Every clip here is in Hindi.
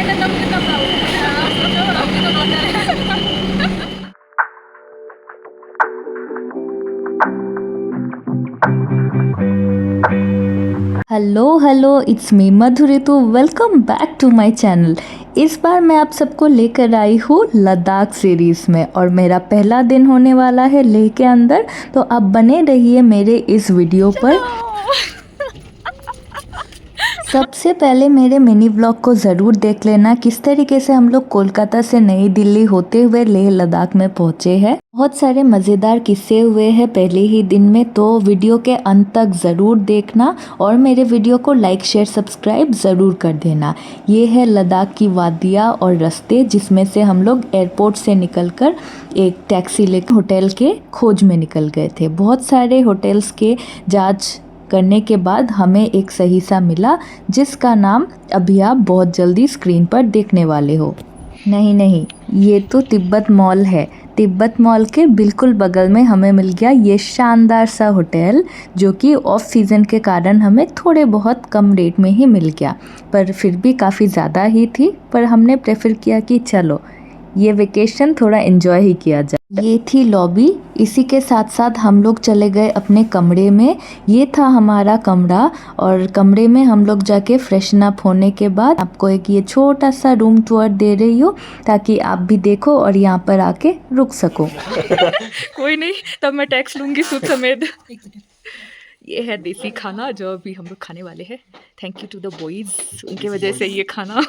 Hello hello, it's me Madhuri. तो welcome back to my channel. इस बार मैं आप सबको लेकर आई हूँ लद्दाख सीरीज़ में और मेरा पहला दिन होने वाला है लेह के अंदर। तो आप बने रहिए मेरे इस वीडियो पर। सबसे पहले मेरे मिनी व्लॉग को ज़रूर देख लेना किस तरीके से हम लोग कोलकाता से नई दिल्ली होते हुए लेह लद्दाख में पहुँचे हैं। बहुत सारे मज़ेदार किस्से हुए हैं पहले ही दिन में, तो वीडियो के अंत तक ज़रूर देखना और मेरे वीडियो को लाइक शेयर सब्सक्राइब ज़रूर कर देना। ये है लद्दाख की वादियाँ और रास्ते जिसमें से हम लोग एयरपोर्ट से निकलकर एक टैक्सी लेकर होटल के खोज में निकल गए थे। बहुत सारे होटल्स के जांच करने के बाद हमें एक सही सा मिला जिसका नाम अभी आप बहुत जल्दी स्क्रीन पर देखने वाले हो। नहीं, ये तो तिब्बत मॉल है। तिब्बत मॉल के बिल्कुल बगल में हमें मिल गया ये शानदार सा होटल, जो कि ऑफ सीज़न के कारण हमें थोड़े बहुत कम रेट में ही मिल गया, पर फिर भी काफ़ी ज़्यादा ही थी। पर हमने प्रेफर किया कि चलो ये वेकेशन थोड़ा एंजॉय ही किया जाए। ये थी लॉबी। इसी के साथ साथ हम लोग चले गए अपने कमरे में। ये था हमारा कमरा और कमरे में हम लोग जाके फ्रेशन अप होने के बाद आपको एक ये छोटा सा रूम टूर दे रही हूँ ताकि आप भी देखो और यहाँ पर आके रुक सको। कोई नहीं, तब मैं टैक्स लूँगी सूद समेत। ये है देसी खाना जो अभी हम लोग खाने वाले हैं। Thank you to the boys, उनके वजह से ये खाना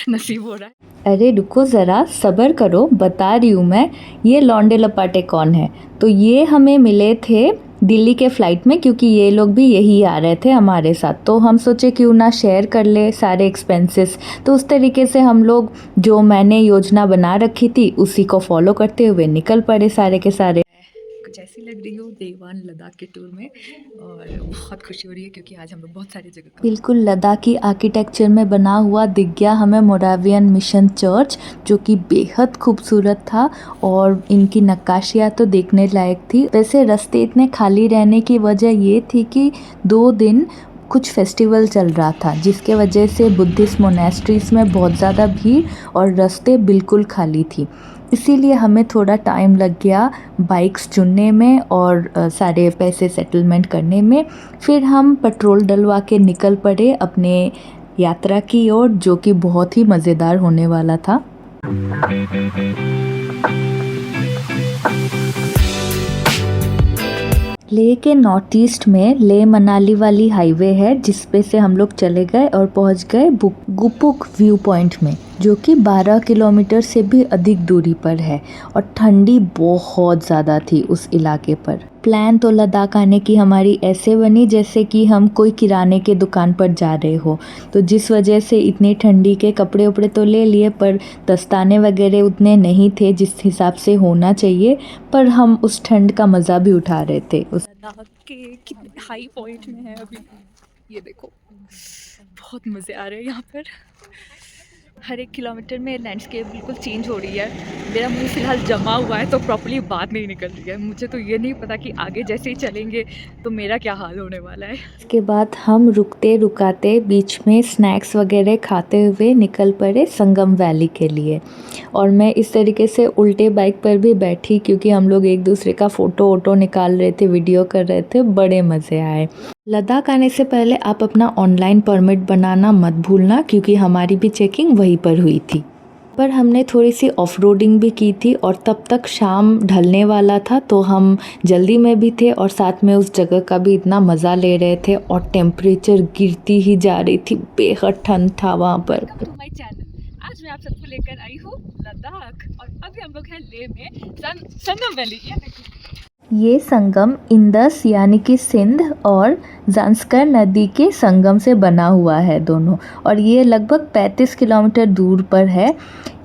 नसीब हो रहा है। अरे रुको ज़रा, सब्र करो, बता रही हूँ मैं। ये लौंडे लपाटे कौन है? तो ये हमें मिले थे दिल्ली के फ़्लाइट में, क्योंकि ये लोग भी यही आ रहे थे हमारे साथ। तो हम सोचे क्यों ना शेयर कर ले सारे एक्सपेंसेस। तो उस तरीके से हम लोग जो मैंने योजना बना रखी थी उसी को फॉलो करते हुए निकल पड़े सारे के सारे। कुछ ऐसी लग रही हो डे 1 लद्दाख के टूर में, और बहुत खुशी हो रही है क्योंकि आज हम लोग बहुत सारी जगह बिल्कुल लद्दाखी आर्किटेक्चर में बना हुआ दिख गया हमें मोरावियन मिशन चर्च, जो कि बेहद खूबसूरत था और इनकी नक्काशियाँ तो देखने लायक थी। वैसे रास्ते इतने खाली रहने की वजह ये थी कि 2 दिन कुछ फेस्टिवल चल रहा था, जिसके वजह से बुद्धिस्ट मोनेस्ट्रीज़ में बहुत ज़्यादा भीड़ और रास्ते बिल्कुल खाली थी। इसीलिए हमें थोड़ा टाइम लग गया बाइक्स चुनने में और सारे पैसे सेटलमेंट करने में। फिर हम पेट्रोल डलवा के निकल पड़े अपने यात्रा की ओर, जो कि बहुत ही मज़ेदार होने वाला था। लेह के नॉर्थ ईस्ट में लेह मनाली वाली हाईवे है, जिस पे से हम लोग चले गए और पहुंच गए गुपुक व्यू पॉइंट में, जो कि 12 किलोमीटर से भी अधिक दूरी पर है और ठंडी बहुत ज़्यादा थी उस इलाके पर। प्लान तो लद्दाख आने की हमारी ऐसे बनी जैसे कि हम कोई किराने के दुकान पर जा रहे हो, तो जिस वजह से इतनी ठंडी के कपड़े उपड़े तो ले लिए, पर दस्ताने वगैरह उतने नहीं थे जिस हिसाब से होना चाहिए। पर हम उस ठंड का मज़ा भी उठा रहे थे। लद्दाख के कितने हाई पॉइंट में है अभी, ये देखो बहुत मज़े आ रहे हैं यहाँ पर। हर एक किलोमीटर में लैंडस्केप बिल्कुल चेंज हो रही है। मेरा मुंह फिलहाल जमा हुआ है तो प्रॉपर्ली बात नहीं निकल रही है। मुझे तो ये नहीं पता कि आगे जैसे ही चलेंगे तो मेरा क्या हाल होने वाला है। इसके बाद हम रुकते रुकाते बीच में स्नैक्स वगैरह खाते हुए निकल पड़े संगम वैली के लिए। और मैं इस तरीके से उल्टे बाइक पर भी बैठी क्योंकि हम लोग एक दूसरे का फ़ोटो वोटो निकाल रहे थे, वीडियो कर रहे थे, बड़े मज़े आए। लद्दाख आने से पहले आप अपना ऑनलाइन परमिट बनाना मत भूलना, क्योंकि हमारी भी चेकिंग वहीं पर हुई थी। पर हमने थोड़ी सी ऑफ रोडिंग भी की थी और तब तक शाम ढलने वाला था, तो हम जल्दी में भी थे और साथ में उस जगह का भी इतना मज़ा ले रहे थे और टेम्परेचर गिरती ही जा रही थी, बेहद ठंड था वहाँ पर। आज मैं आप सबको लेकर आई हूँ लद्दाख और अभी हम लोग हैं लेह में संगम वैली। ये संगम इंदस यानी कि सिंध और ज़ांस्कर नदी के संगम से बना हुआ है दोनों, और ये लगभग 35 किलोमीटर दूर पर है।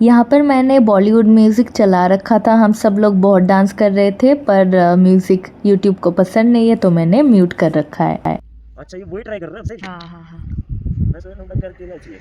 यहाँ पर मैंने बॉलीवुड म्यूज़िक चला रखा था, हम सब लोग बहुत डांस कर रहे थे, पर म्यूज़िक यूट्यूब को पसंद नहीं है तो मैंने म्यूट कर रखा है। अच्छा, ये वही ट्राई कर रहे हैं सही? हाँ। मैं सोच रहा हूँ क्या चाहिए,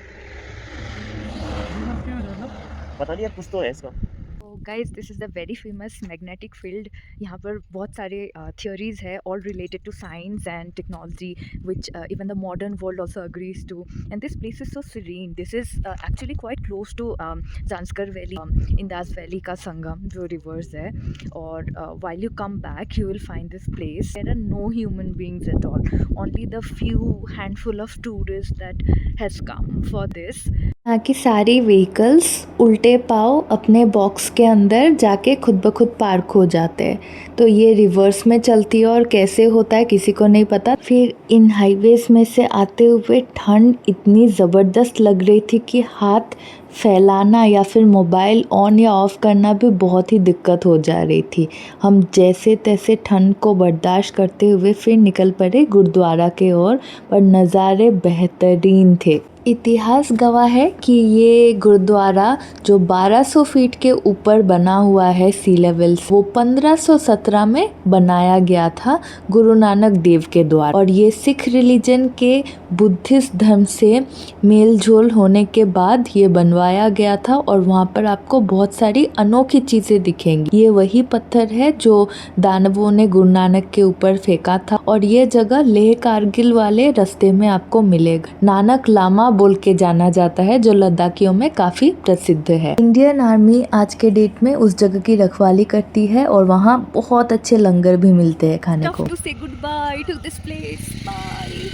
पता नहीं यार, कुछ तो है इसका। तो guys this is the very famous magnetic field. यहाँ पर बहुत सारे थियोरीज है all related to science and technology which even the modern world also agrees to, and this place is so serene. This is actually quite close to Zanskar valley, Indus valley का संगम जो रिवर्स है। और while you come back you will find this place. There are no human beings at all, only the few handful of tourist that has come for this. यहाँ की सारी व्हीकल्स उल्टे पाँव अपने बॉक्स के अंदर जाके खुद ब खुद पार्क हो जाते हैं। तो ये रिवर्स में चलती है और कैसे होता है किसी को नहीं पता। फिर इन हाईवेज में से आते हुए ठंड इतनी ज़बरदस्त लग रही थी कि हाथ फैलाना या फिर मोबाइल ऑन या ऑफ़ करना भी बहुत ही दिक्कत हो जा रही थी। हम जैसे तैसे ठंड को बर्दाश्त करते हुए फिर निकल पड़े गुरुद्वारा के ओर, पर नज़ारे बेहतरीन थे। इतिहास गवाह है कि ये गुरुद्वारा जो 1200 फीट के ऊपर बना हुआ है सी लेवल से, वो 1517 में बनाया गया था गुरु नानक देव के द्वारा। और ये सिख रिलीजन के बुद्धिस्ट धर्म से मेल जोल होने के बाद ये बनवाया गया था। और वहाँ पर आपको बहुत सारी अनोखी चीज़ें दिखेंगी। ये वही पत्थर है जो दानवों ने गुरु नानक के ऊपर फेंका था। और ये जगह लेह कारगिल वाले रास्ते में आपको मिलेगा। नानक लामा बोल के जाना जाता है, जो लद्दाखियों में काफ़ी प्रसिद्ध है। इंडियन आर्मी आज के डेट में उस जगह की रखवाली करती है और वहाँ बहुत अच्छे लंगर भी मिलते हैं खाने को। To say goodbye to this place. Bye.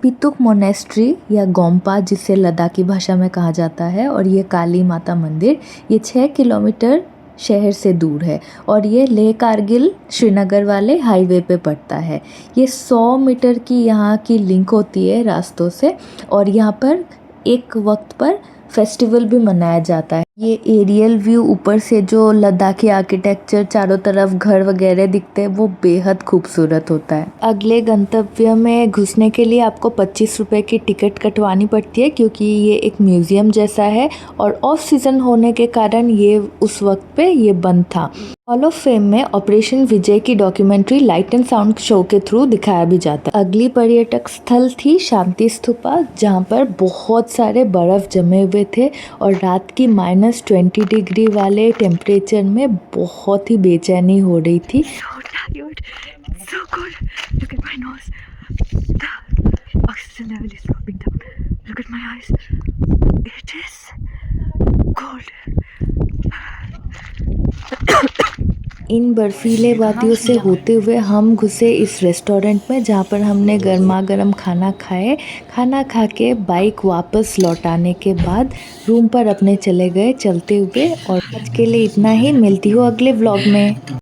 Spituk monastery या गोम्पा जिसे लद्दाखी भाषा में कहा जाता है, और ये काली माता मंदिर, ये 6 किलोमीटर शहर से दूर है और ये लेह कारगिल श्रीनगर वाले हाईवे पे पड़ता है। ये 100 मीटर की यहाँ की लिंक होती है रास्तों से। और यहाँ पर एक वक्त पर फेस्टिवल भी मनाया जाता है। ये एरियल व्यू ऊपर से जो लद्दाखी आर्किटेक्चर, चारों तरफ घर वगैरह दिखते हैं, वो बेहद खूबसूरत होता है। अगले गंतव्य में घुसने के लिए आपको 25 रुपये की टिकट कटवानी पड़ती है, क्योंकि ये एक म्यूज़ियम जैसा है और ऑफ सीज़न होने के कारण ये उस वक्त पे ये बंद था। हॉल ऑफ फेम में ऑपरेशन विजय की documentary light and sound show के थ्रू दिखाया भी जाता है। अगली पर्यटक स्थल थी शांति स्तूपा, जहाँ पर बहुत सारे बर्फ़ जमे हुए थे और रात की -20 डिग्री वाले टेम्परेचर में बहुत ही बेचैनी हो रही थी। So tired. So cold. Look at my nose. The oxygen level is dropping down. Look at my eyes. It is cold. इन बर्फीले वादियों से होते हुए हम घुसे इस रेस्टोरेंट में, जहाँ पर हमने गर्मा गर्म खाना खाए। खाना खा के बाइक वापस लौटाने के बाद रूम पर अपने चले गए चलते हुए। और आज के लिए इतना ही, मिलती हूँ अगले व्लॉग में।